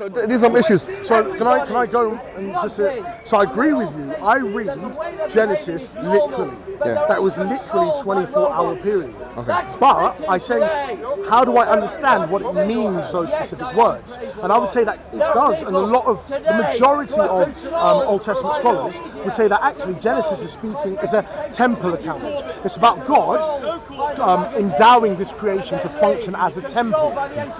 So these are some issues. So can I go and just say, so I agree with you. I read Genesis literally. Yeah. That was literally 24-hour period. Okay. But I say, how do I understand what it means, those specific words? And I would say that it does, and the majority of Old Testament scholars would say that actually Genesis is a temple account. It's about God endowing this creation to function as a temple.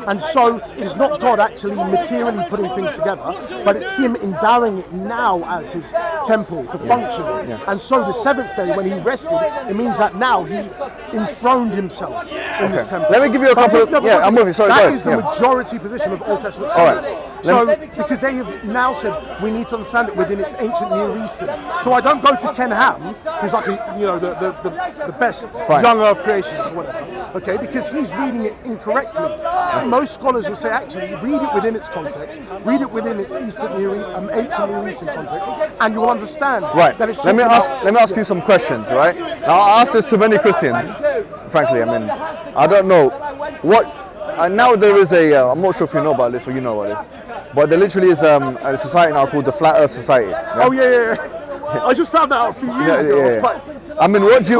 And so it is not God actually materially putting things together, but it's him endowing it now as his temple to function. Yeah. And so the seventh day when he rested, it means that now he enthroned himself in this temple. Let me give you a couple of... Yeah, I'm with you. Sorry, that is the majority position of Old Testament scholars. Right. So, because they have now said we need to understand it within its ancient Near Eastern. So I don't go to Ken Ham, who's like the best young Earth creationist or whatever, okay, because he's reading it incorrectly. Most scholars will say actually read it within its context, read it within its ancient Near Eastern context, and you will understand that it's... Let me ask you some questions, right? Now I ask this to many Christians, frankly. I mean, I don't know what... And now there is I'm not sure if you know about this or you know about this, but there literally is a society now called the Flat Earth Society. Yeah? Oh yeah. I just found that out a few years ago. I mean, what do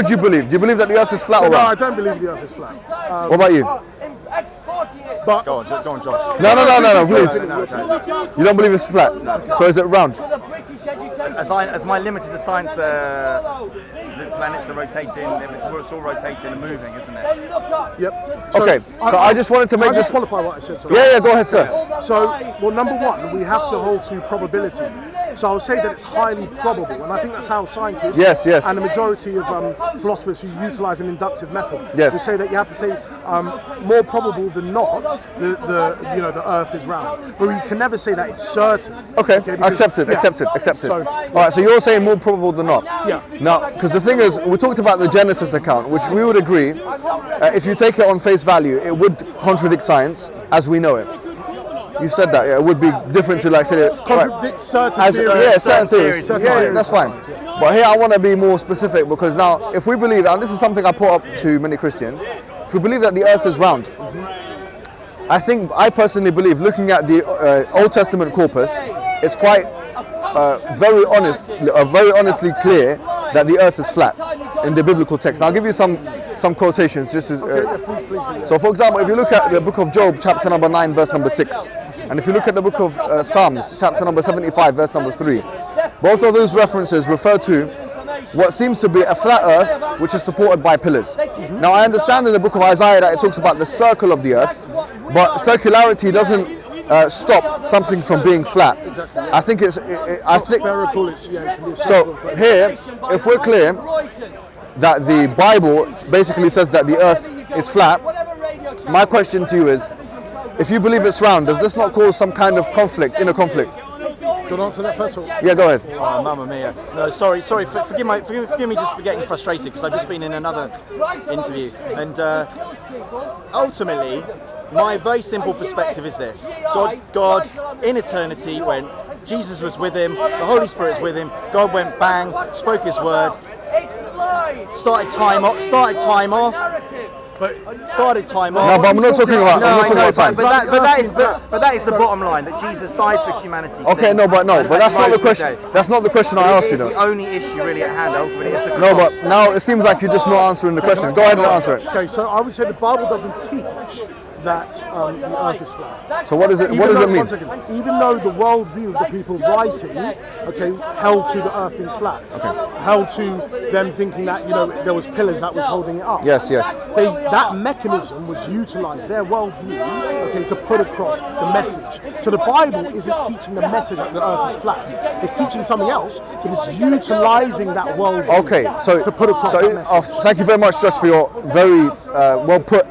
you believe? Do you believe that the Earth is flat or round? No, I don't believe the Earth is flat. What about you? But go on, Josh. No, please. You don't believe it's flat? No. So is it round? As my limited to science, the planets are rotating, it's all rotating and moving, isn't it? Yep. Okay, so I just wanted to make just qualify what I said. Sorry. Yeah, go ahead, sir. So, well, number one, we have to hold to probability. So I would say that it's highly probable, and I think that's how scientists and the majority of philosophers who utilise an inductive method they say that you have to say more probable than not the Earth is round, but you can never say that it's certain. Okay, accepted. So, all right, so you're saying more probable than not. Yeah. Now, because the thing is, we talked about the Genesis account, which we would agree, if you take it on face value, it would contradict science as we know it. You said that, it would be different to say contradict certain theories. Certain theories. Yeah, that's fine. But here I want to be more specific, because now if we believe, and this is something I put up to many Christians, if we believe that the Earth is round, I personally believe, looking at the Old Testament corpus, it's quite very honestly clear that the Earth is flat in the biblical text. Now I'll give you some quotations just as, please. So for example, if you look at the book of Job, chapter number 9, verse number 6, and if you look at the book of Psalms, chapter number 75, verse number 3, both of those references refer to what seems to be a flat earth which is supported by pillars. Now I understand in the book of Isaiah that it talks about the circle of the earth, but circularity doesn't stop something from being flat. I think it's spherical. So here, if we're clear that the Bible basically says that the earth is flat, my question to you is, if you believe it's round, does this not cause some kind of inner conflict? Do you want to answer that first? Yeah, go ahead. Oh, mamma mia. No, sorry. Forgive me just for getting frustrated, because I've just been in another interview. And ultimately, my very simple perspective is this. God in eternity, when Jesus was with him, the Holy Spirit was with him, God went bang, spoke his word, started time off. No, but I'm not talking about time. But that is the bottom line, that Jesus died for humanity's Okay, sins. but that's not the question. That's not the question I asked you, though. The only issue really at hand, ultimately, is the cross. No, but now it seems like you're just not answering the question. Go ahead and answer it. Okay, so I would say the Bible doesn't teach that the earth is flat. So what does it mean? Even though the worldview of the people writing, held to the earth being flat, held to them thinking that there was pillars that was holding it up. Yes. That mechanism was utilised, their worldview, to put across the message. So the Bible isn't teaching the message that the earth is flat. It's teaching something else, but it's utilising that worldview to put across that message. Thank you very much, Josh, for your very well put,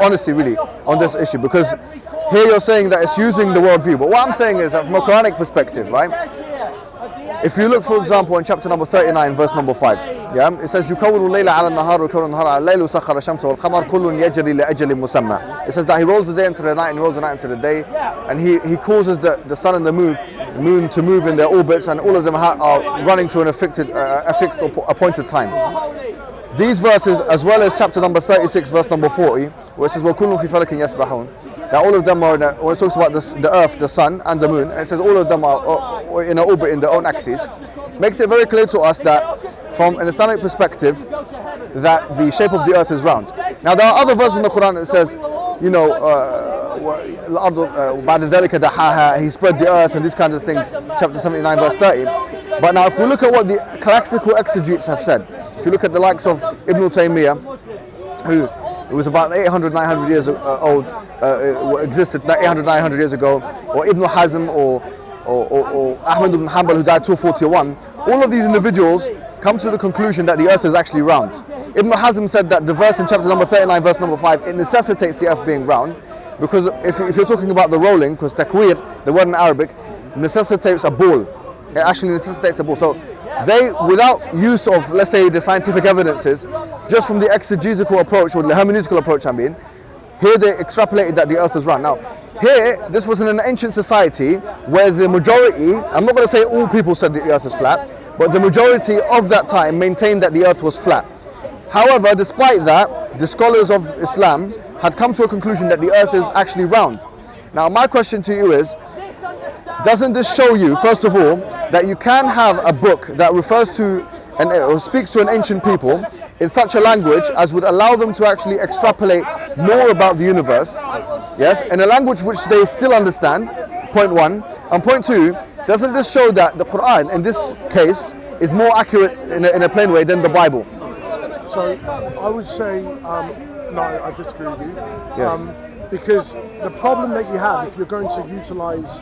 honesty really on this issue, because here you're saying that it's using the worldview, but what I'm saying is that from a Quranic perspective, right? If you look, for example, in chapter number 39, verse number 5, it says, يُكَوِّرُ اللَّيْلَ عَلَى النَّهَارِ وَيُكَوِّرُ النَّهَارَ عَلَى اللَّيْلِ وَسَخَّرَ الشَّمْسَ وَالْقَمَرَ كُلٌّ يَجْرِي لِأَجَلٍ مُسَمَّى. It says that he rolls the day into the night and rolls the night into the day, and he causes the sun and the moon to move in their orbits, and all of them are running to a fixed or appointed time. These verses, as well as chapter number 36, verse number 40, where it says, وَكُلٌّ فِي فَلَكٍ يَسْبَحُونَ, that all of them are, when it talks about the earth, the sun and the moon, it says all of them are in an orbit in their own axis, makes it very clear to us that from an Islamic perspective, that the shape of the earth is round. Now there are other verses in the Quran that says, you know, he spread the earth and these kinds of things, chapter 79 verse 30. But now if we look at what the classical exegetes have said, if you look at the likes of Ibn Taymiyyah, who was about 800, 900 years old, existed 800, 900 years ago, or Ibn Hazm, or Ahmad ibn Hanbal, who died 241, all of these individuals come to the conclusion that the earth is actually round. Ibn Hazm said that the verse in chapter number 39, verse number 5, it necessitates the earth being round, because if you're talking about the rolling, because takwir, the word in Arabic, necessitates a ball. It actually necessitates a ball. So they, without use of, let's say, the scientific evidences, just from the exegetical approach, or the hermeneutical approach I mean, here they extrapolated that the earth is round. Now, here, this was in an ancient society where the majority, I'm not going to say all people said that the earth is flat, but the majority of that time maintained that the earth was flat. However, despite that, the scholars of Islam had come to a conclusion that the earth is actually round. Now, my question to you is, doesn't this show you, first of all, that you can have a book that refers to or speaks to an ancient people in such a language as would allow them to actually extrapolate more about the universe, yes, in a language which they still understand, point one, and point two, doesn't this show that the Quran, in this case, is more accurate in a plain way than the Bible? So, I would say, no, I disagree with you. Yes. Because the problem that you have, if you're going to utilize,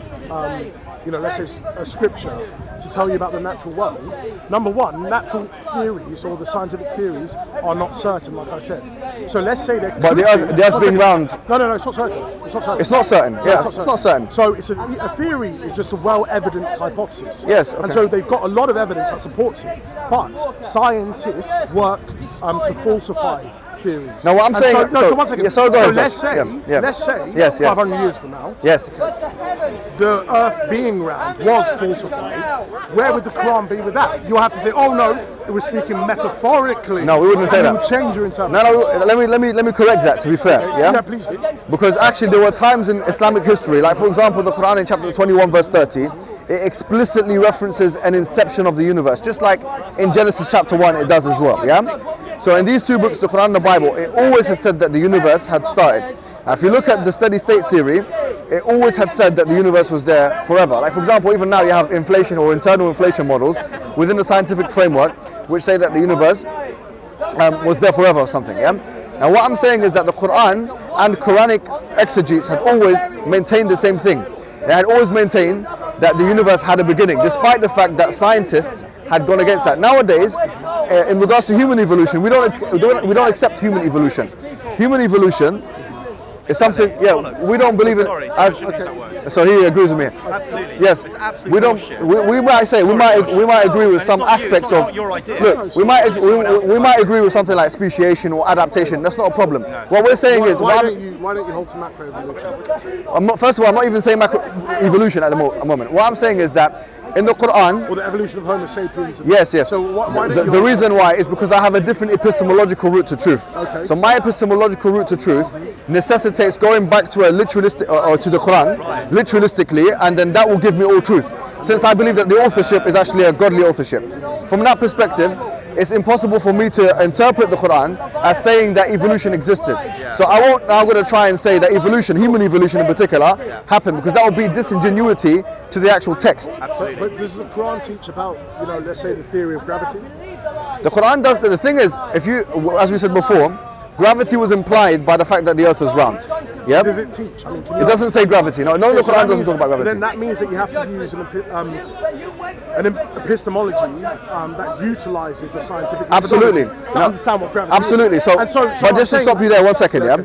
you know, let's say a scripture to tell you about the natural world, number one, natural theories or the scientific theories are not certain, like I said. So let's say that. But the earth being round. No, it's not certain. It's not certain. It's not certain. Yeah, it's not certain. So it's a theory is just a well-evidenced hypothesis. Yes. Okay. And so they've got a lot of evidence that supports it. But scientists work to falsify theories. Now what I'm saying, so one second. Yeah, so go ahead, let's say, yes. 500 years from now, yes, the earth being round was falsified. Where would the Quran be with that? You'll have to say, oh no, it was speaking metaphorically. No, we wouldn't say that. You would change your interpretation. No, let me correct that, to be fair. Okay. Yeah, please do. Because actually there were times in Islamic history, like for example the Quran in chapter 21 verse 30, it explicitly references an inception of the universe, just like in Genesis chapter 1 it does as well. Yeah. So in these two books, the Quran and the Bible, it always had said that the universe had started. Now, if you look at the steady state theory, it always had said that the universe was there forever. Like for example, even now you have inflation or internal inflation models within the scientific framework which say that the universe was there forever or something. Yeah. Now what I'm saying is that the Quran and Quranic exegetes had always maintained the same thing. They had always maintained that the universe had a beginning, despite the fact that scientists had gone against that. Nowadays, in regards to human evolution, we don't accept human evolution. Human evolution is something. Yeah, we don't believe it as. Okay. So he agrees with me. Absolutely. Yes. It's absolutely we don't. bullshit. We might say we might agree with some aspects of. your idea. Look, we might agree with something like speciation or adaptation. That's not a problem. What we're saying is why don't you hold to macroevolution? First of all, I'm not even saying macroevolution at the moment. What I'm saying is that in the Quran, or the evolution of Homo sapiens. Yes. So why don't the reason why is because I have a different epistemological route to truth. Okay. So my epistemological route to truth necessitates going back to a literalistic or to the Quran, literalistically, and then that will give me all truth. Since I believe that the authorship is actually a godly authorship. From that perspective, it's impossible for me to interpret the Quran as saying that evolution existed. So I won't now going to try and say that evolution, human evolution in particular, happened, because that would be disingenuity to the actual text. Absolutely. But does the Quran teach about, you know, let's say the theory of gravity? The Quran does. The thing is, if you, as we said before, gravity was implied by the fact that the earth is round. Yeah. Does it teach? I mean, it doesn't say gravity. No, the Quran doesn't talk about gravity. Then that means that you have to use an epistemology that utilizes the scientific Absolutely. methodology to understand what gravity Absolutely. is. So, But just to stop you there 1 second, yeah?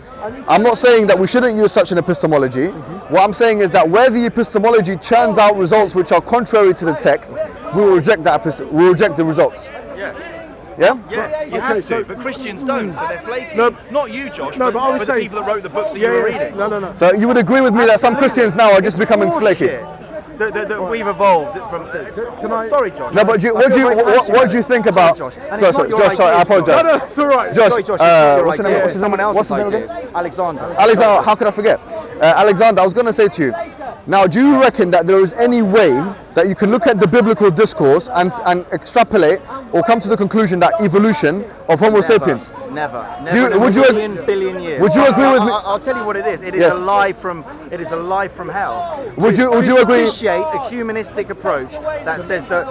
I'm not saying that we shouldn't use such an epistemology. What I'm saying is that where the epistemology churns out results which are contrary to the text, we will reject that. We will reject the results. Yes. Yeah? Yes, you have to, but Christians don't, so they're flaky. No, not you, Josh, no, but I would the say people that wrote the books that you were reading. No. So you would agree with me that some Christians now are just becoming flaky? that we've evolved from. Sorry, Josh. No, but what do you think about? Josh. Sorry, Josh. Sorry, I apologize. No, it's all right. Josh, Sorry, Josh. what's his name? Someone else's What's his name ideas. again? Alexander. Alexander, how could I forget? Alexander, I was going to say to you, now, do you reckon that there is any way that you can look at the biblical discourse and extrapolate or come to the conclusion that evolution of Homo sapiens? Never. Would you billion years. Would you agree with me? I'll tell you what it is. It is Yes. a lie from. It is a lie from hell. Would you agree? Appreciate a humanistic approach that says that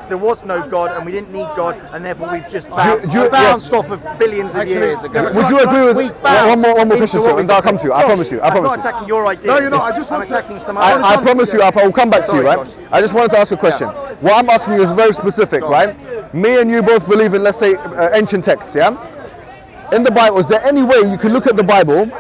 there was no God and we didn't need God and therefore we've just bounced off of billions of years ago. Would you agree with one more question to it, and I'll come to you. I promise you. I'm not attacking your ideas. No, you're not. I just I'm want to- attacking some. I promise you, I will come back to you, Sorry, right? Josh. I just wanted to ask a question. What I'm asking you is very specific, right? Me and you both believe in, let's say, ancient texts, yeah? In the Bible, is there any way you can look at the Bible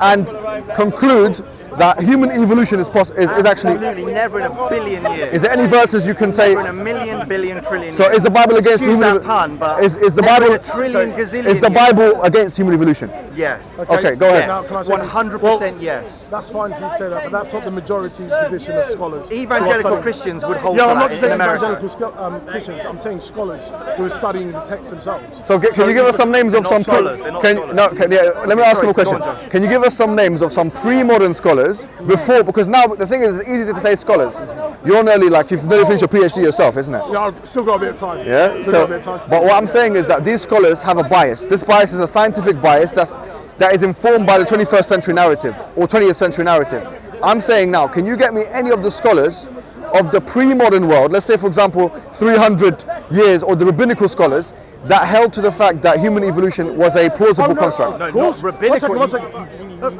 and conclude that human evolution is actually? Absolutely, never in a billion years. Is there any verses you can say? Never in a million, billion, trillion. So is the Bible against Excuse human? that pun, but is the never Bible in a trillion, gazillion Is the years. Bible against human evolution? Yes. Okay, go ahead. Now, can I say 100% yes. That's fine for you to say that, but that's not the majority position of scholars. who are Evangelical studying- Christians would hold Yeah, to I'm not that saying in America. evangelical Christians. I'm saying scholars who are studying the text themselves. So can you give us some names of They're some? not scholars, they're not scholars. Let me ask you a Sorry, question. go on, Josh. Can you give us some names of some pre-modern scholars before? Because now the thing is, it's easy to say scholars. You're nearly you've nearly finished your PhD yourself, isn't it? Yeah, I've still got a bit of time. Yeah. Still got a bit of time to But do what it. I'm saying is that these scholars have a bias. This bias is a scientific bias that is informed by the 21st century narrative or 20th century narrative. I'm saying now, can you get me any of the scholars of the pre-modern world, let's say for example 300 years, or the rabbinical scholars that held to the fact that human evolution was a plausible construct? No, Of course. not rabbinical. One second.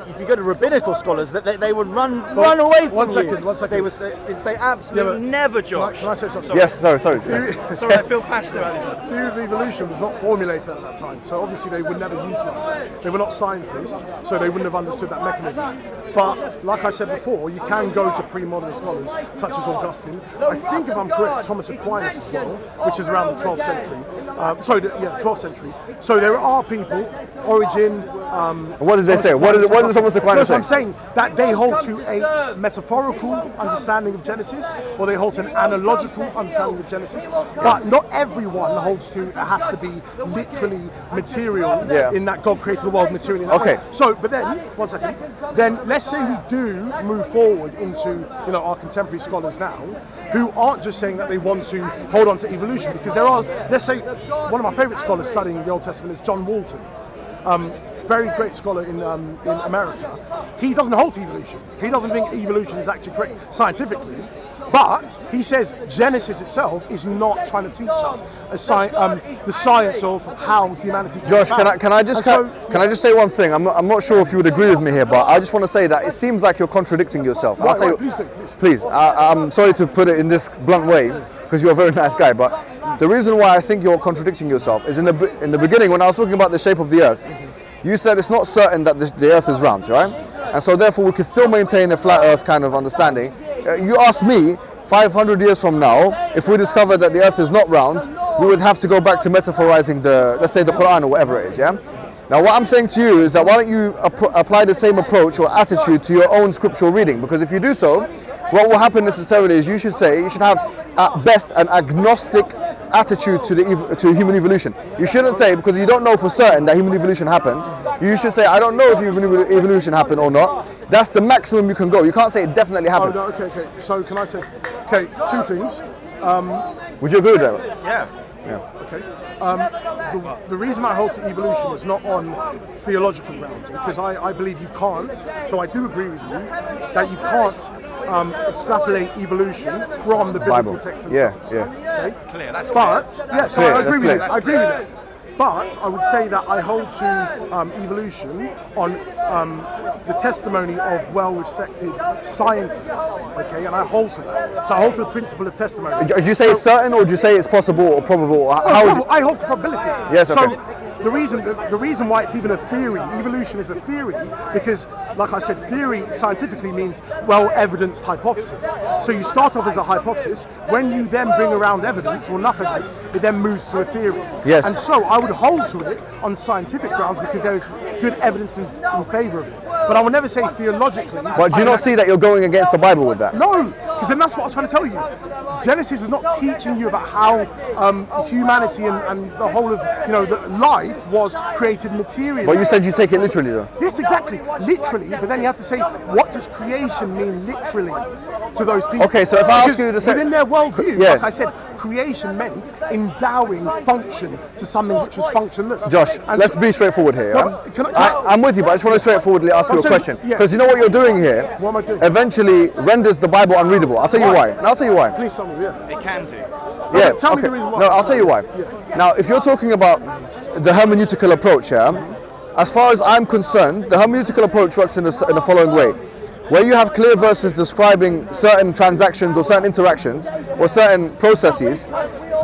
If you go to rabbinical scholars, they would run away from One you. second. They would say absolutely never, Josh. Can I say something? Yes, sorry. Sorry, I feel passionate about this. Theory of evolution was not formulated at that time, so obviously they would never utilise it. They were not scientists, so they wouldn't have understood that mechanism. But like I said before, you can go to pre-modern scholars such as Augustine. I think, if I'm correct, Thomas Aquinas as well, which is around the 12th century. 12th century. So there are people, Origin. What did they say? What did Thomas Aquinas say? I'm saying that they hold to a metaphorical understanding of Genesis, or they hold to an analogical understanding of Genesis. But not everyone holds to it has to be literally material in that God created the world materially in that way. So, but then, one second, then let's say we do move forward into our contemporary scholars now, who aren't just saying that they want to hold on to evolution, because there are, let's say, one of my favourite scholars studying the Old Testament is John Walton. Very great scholar in America. He doesn't hold to evolution. He doesn't think evolution is actually correct scientifically, but he says Genesis itself is not trying to teach us the science of how humanity. Josh, can I just say one thing? I'm not sure if you would agree with me here, but I just want to say that it seems like you're contradicting yourself. I'll tell you, please. I'm sorry to put it in this blunt way, because you're a very nice guy, but the reason why I think you're contradicting yourself is in the beginning, when I was talking about the shape of the earth, you said it's not certain that the earth is round, right? And so therefore we can still maintain a flat earth kind of understanding. You asked me, 500 years from now, if we discover that the earth is not round, we would have to go back to metaphorizing let's say the Quran or whatever it is, yeah? Now what I'm saying to you is that why don't you apply the same approach or attitude to your own scriptural reading? Because if you do so, what will happen necessarily is you should have at best an agnostic attitude to human evolution. You shouldn't say, because you don't know for certain that human evolution happened, you should say, I don't know if human evolution happened or not. That's the maximum you can go. You can't say it definitely happened. Oh, no, okay. So can I say, two things. Would you agree with that? Yeah. Okay. The reason I hold to evolution is not on theological grounds, because I believe you can't, so I do agree with you, that you can't extrapolate evolution from the biblical text themselves. Yeah. Okay? Clear. That's But, clear. so I agree with clear. it. I agree with it. But I would say that I hold to evolution on the testimony of well-respected scientists, okay, and I hold to that. So I hold to the principle of testimony. Do you say it's certain, or do you say it's possible or probable? I hold to probability. Yes, so okay. the reason why it's even a theory, evolution is a theory, because, like I said, theory scientifically means well-evidenced hypothesis. So you start off as a hypothesis. When you then bring around evidence or enough evidence, it then moves to a theory. Yes. And so I would hold to it on scientific grounds because there is good evidence in favour of it. But I will never say theologically. But do you not see that you're going against the Bible with that? No, because Because then that's what I was trying to tell you. Genesis is not teaching you about how humanity and the whole of the life was created materially. But you said you take it literally, though. Yes, exactly, literally. But then you have to say, what does creation mean literally to those people? Okay, so if I ask you to say within their worldview, yeah. like I said, creation meant endowing function to something which was functionless. Josh, And let's be straightforward here. No, I'm with you, but I just want to straightforwardly ask you a question. Yeah. Because you know what you're doing here What am I doing? eventually renders the Bible unreadable. I'll tell you why. I'll tell you why. Please tell me, yeah. It can do. Yeah, Tell me the reason why. No, I'll tell you why. Yeah. Now, if you're talking about the hermeneutical approach, as far as I'm concerned, the hermeneutical approach works in the following way. Where you have clear verses describing certain transactions or certain interactions or certain processes,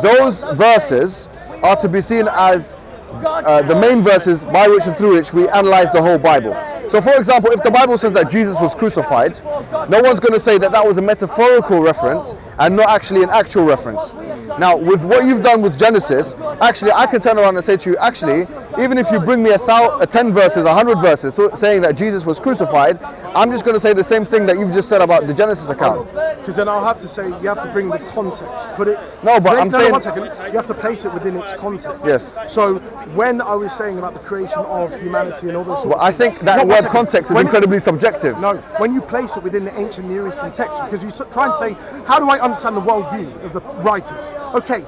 those verses are to be seen as the main verses by which and through which we analyze the whole Bible. So for example, if the Bible says that Jesus was crucified, no one's going to say that that was a metaphorical reference and not actually an actual reference. Now, with what you've done with Genesis, actually I can turn around and say to you, actually, even if you bring me 10 verses, 100 verses saying that Jesus was crucified, I'm just going to say the same thing that you've just said about the Genesis account. Because then I'll have to say, you have to bring the context, put it... No, but I'm saying... 1 second, you have to place it within its context. Yes. So, when I was saying about the creation of humanity and all those Well, I think that word context is incredibly subjective. No, when you place it within the ancient Near Eastern text, because you try and say, how do I understand the worldview of the writers? Okay,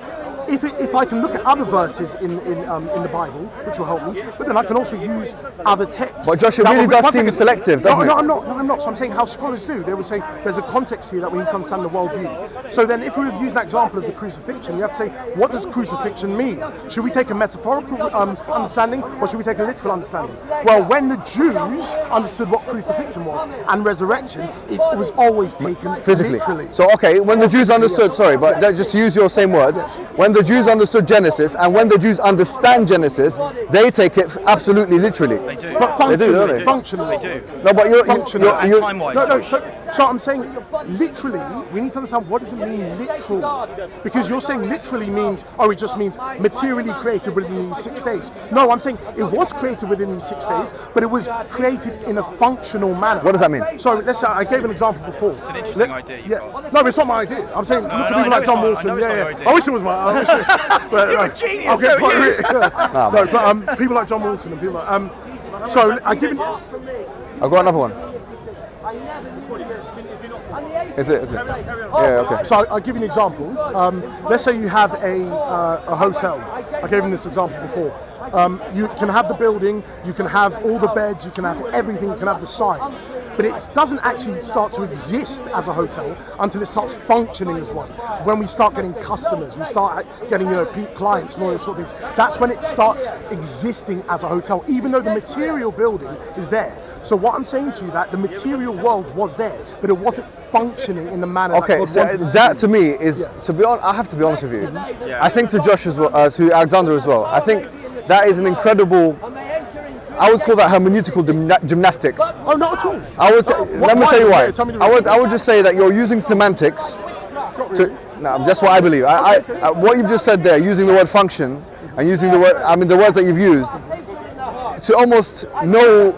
if I can look at other verses in the Bible, which will help me, but then I can also use other texts. But Josh, it really does seem selective, doesn't it? No, I'm not. So I'm saying how scholars do. They would say there's a context here that we need to understand the worldview. So then if we were to use that example of the crucifixion, you have to say, what does crucifixion mean? Should we take a metaphorical understanding or should we take a literal understanding? Well, when the Jews understood what crucifixion was and resurrection, it was always taken physically. Literally. So okay, when the Jews understood, sorry, but just to use your same words, when the Jews understood Genesis and when the Jews understand Genesis, they take it absolutely literally. They do. But functionally, They do, don't they? functionally. They do. No, but you're Time-wise. No, so I'm saying literally, we need to understand what does it mean literal? Because you're saying literally means, it just means materially created within these 6 days. No, I'm saying it was created within these 6 days, but it was created in a functional manner. What does that mean? So let's say, I gave an example before. It's an interesting idea you've got. No, but it's not my idea. I'm saying, look at I people know like it's John not. I Walton. know it's not your idea. I wish it was mine. I wish it, but, You're a genius, I'll get so are you. No, but people like John Walton and people like, so I give. I've got another one. Is it? Yeah, okay. So I'll give you an example. Let's say you have a hotel. I gave him this example before. You can have the building, you can have all the beds, you can have everything, you can have the sign. But it doesn't actually start to exist as a hotel until it starts functioning as one. When we start getting customers, we start getting clients and all those sort of things. That's when it starts existing as a hotel, even though the material building is there. So what I'm saying to you that the material world was there, but it wasn't functioning in the manner. Okay, that so that to me is to be honest. I have to be honest with you. I think to Josh as well, to Alexander as well. I think that is an incredible. I would call that hermeneutical gymnastics. Oh, not at all. Let me tell you why. Tell me the I would just say that you're using semantics. No, that's what I believe. What you've just said there, using the word function and using the words that you've used, to almost no.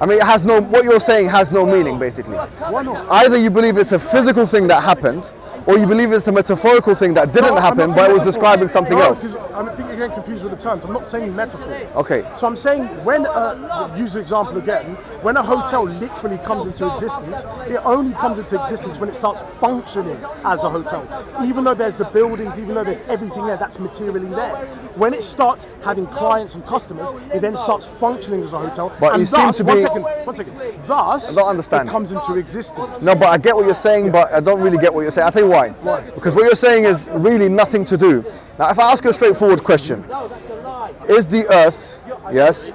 It has no. What you're saying has no meaning, basically. Why not? Either you believe it's a physical thing that happened, or you believe it's a metaphorical thing that didn't happen, but it was describing something else. I think you're getting confused with the terms. I'm not saying metaphor. Okay. So I'm saying when, use the example again, when a hotel literally comes into existence, it only comes into existence when it starts functioning as a hotel. Even though there's the buildings, even though there's everything there, that's materially there. When it starts having clients and customers, it then starts functioning as a hotel. But you seem to be... One second. Thus, I don't understand. it comes into existence. No, but I get what you're saying, but I don't really get what you're saying. I'll tell you why. Why? Because what you're saying is really nothing to do. Now, if I ask you a straightforward question, is the earth, yes,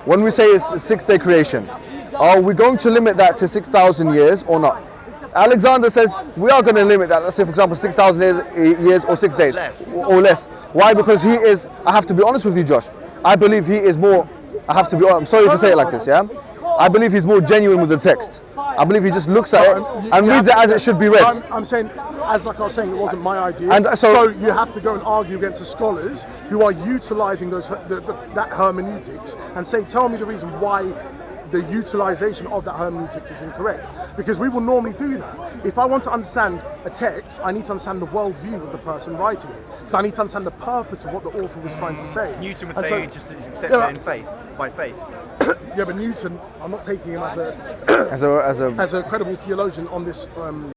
when we say it's a 6-day creation, are we going to limit that to 6,000 years or not? Alexander says we are going to limit that, let's say for example 6,000 years or 6 days or less. Why? Because he is, I have to be honest with you, Josh, I believe he is more, I'm sorry to say it like this, yeah? I believe he's more genuine with the text. I believe he just looks at it and reads it as it should be read. I'm saying, as like I was saying, it wasn't my idea. And so you have to go and argue against the scholars who are utilising that hermeneutics and say, tell me the reason why the utilization of that hermeneutics is incorrect, because we will normally do that. If I want to understand a text, I need to understand the worldview of the person writing it, because I need to understand the purpose of what the author was trying to say. Newton would And say so- you just accept it in faith, by faith. Yeah, but Newton, I'm not taking him as As a a credible theologian on this